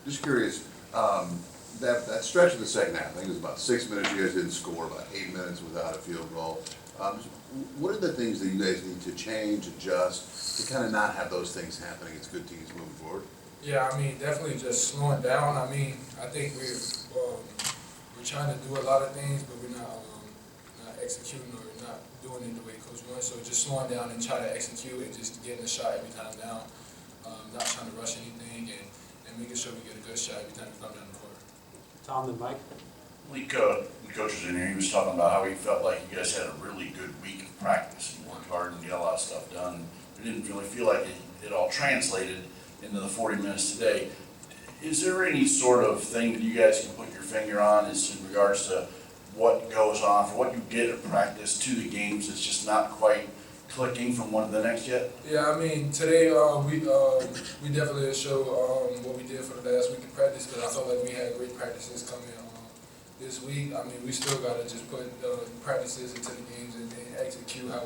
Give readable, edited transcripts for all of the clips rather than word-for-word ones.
Just curious, that stretch of the second half, I think it was about 6 minutes, you guys didn't score, about 8 minutes without a field goal. What are the things that you guys need to change, adjust, to kind of not have those things happening as good teams moving forward? Yeah, I mean, definitely just slowing down. I mean, I think we're trying to do a lot of things, but we're not executing or not doing it the way Coach wants. So just slowing down and try to execute and just getting a shot every time down. Not trying to rush anything and making sure we get a good shot every time we come down the court. Tom and Mike? Malik, the coach was in here, he was talking about how he felt like you guys had a really good week of practice. You worked hard and got a lot of stuff done. We didn't really feel like it all translated into the 40 minutes today. Is there any sort of thing that you guys can put your finger on as in regards to what goes on, for what you did at practice to the games that's just not quite clicking from one to the next yet? Yeah, I mean, today we definitely showed what we did for the last week of practice, because I felt like we had great practices coming this week. I mean, we still got to just put practices into the games and execute how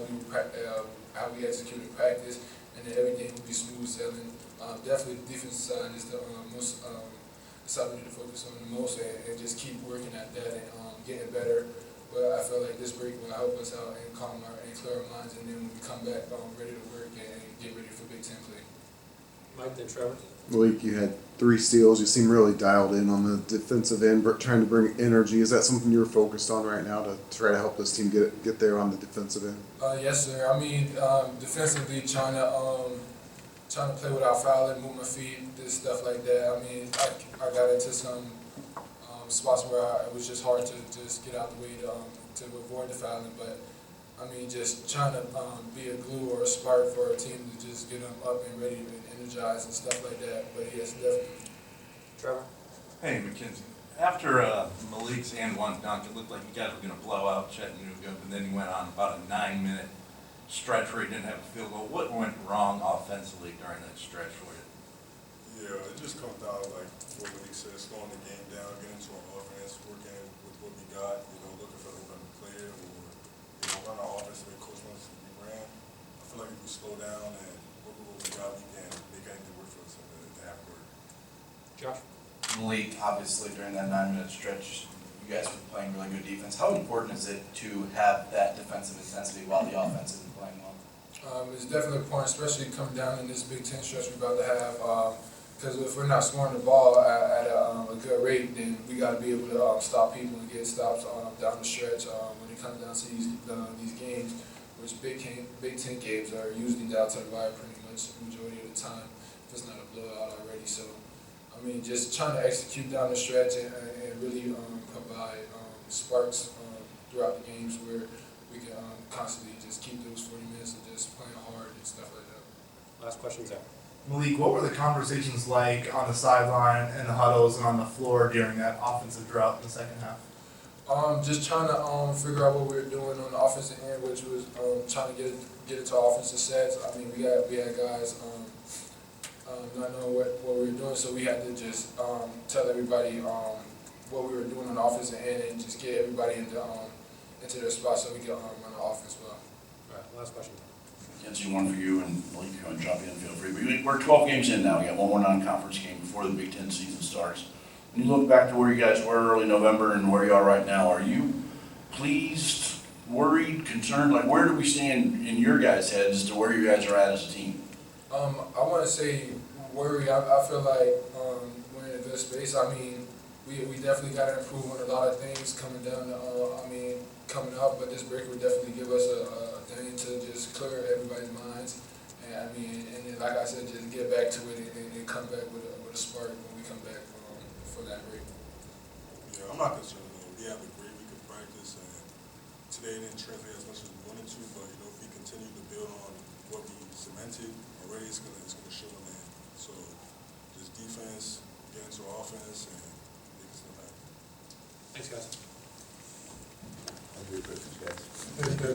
we execute in practice, and then everything will be smooth sailing. Definitely the defensive side is the most side we need to focus on the most, and just keep working at that and getting better. But I feel like this break will help us out and calm and clear our minds, and then when we come back ready to work and get ready for Big Ten play. Mike, then Trevor? Malik, you had 3 steals. You seem really dialed in on the defensive end, trying to bring energy. Is that something you're focused on right now to try to help this team get there on the defensive end? Yes, sir. I mean, defensively, trying to play without fouling, move my feet, this stuff like that. I mean, I got into some spots where it was just hard to just get out the way to avoid the fouling, but I mean, just trying to be a glue or a spark for a team to just get them up and ready and energized and stuff like that. But yes, definitely. Trevor? Hey, Mackenzie. After Malik's and one dunk, it looked like you guys were going to blow out Chattanooga, but then he went on about a 9-minute stretch where he didn't have a field goal. What went wrong offensively during that stretch for you? Yeah, it just comes down to like what Malik said, slowing the game down, getting into our offense, working with what we got, looking for the open player or run our offense the way Coach wants to be ran. I feel like if we slow down and work with what we got, we can make anything work for us in the half court. Josh? Malik, obviously during that 9-minute stretch, you guys were playing really good defense. How important is it to have that defensive intensity while the offense isn't playing well? It's definitely important, especially coming down in this Big Ten stretch we're about to have. Because if we're not scoring the ball at a good rate, then we got to be able to stop people and get stops down the stretch. When it comes down to these games, which Big Ten games are usually down to the wire pretty much the majority of the time, if it's not a blowout already. So, I mean, just trying to execute down the stretch and really provide sparks throughout the games where we can constantly just keep those 40 minutes of just playing hard and stuff like that. Last question, Zach. Malik, what were the conversations like on the sideline and the huddles and on the floor during that offensive drought in the second half? Just trying to figure out what we were doing on the offensive end, which was trying to get into our offensive sets. I mean, we had guys not knowing what we were doing, so we had to just tell everybody what we were doing on the offensive end and just get everybody into their spot so we could run the offense well. All right, last question. Mackenzie, one for you, and Malik, if you want to drop in, feel free. But we're 12 games in now. We got one more non-conference game before the Big Ten season starts. When you look back to where you guys were early November and where you are right now, are you pleased, worried, concerned? Like, where do we stand in your guys' heads as to where you guys are at as a team? I want to say worry. I feel like we're in a good space. I mean, we definitely got to improve on a lot of things coming down. Coming up, but this break will definitely give us a thing to just clear everybody's minds. And I mean, and then, like I said, just get back to it and come back with a spark when we come back for that break. Yeah, I'm not concerned though. We have a great week of practice, and today didn't translate as much as we wanted to. But if we continue to build on what we cemented already, it's gonna show in the end. So just defense, get into our offense, and make stuff happen. Thanks, guys. Thank you, guys. Thank you.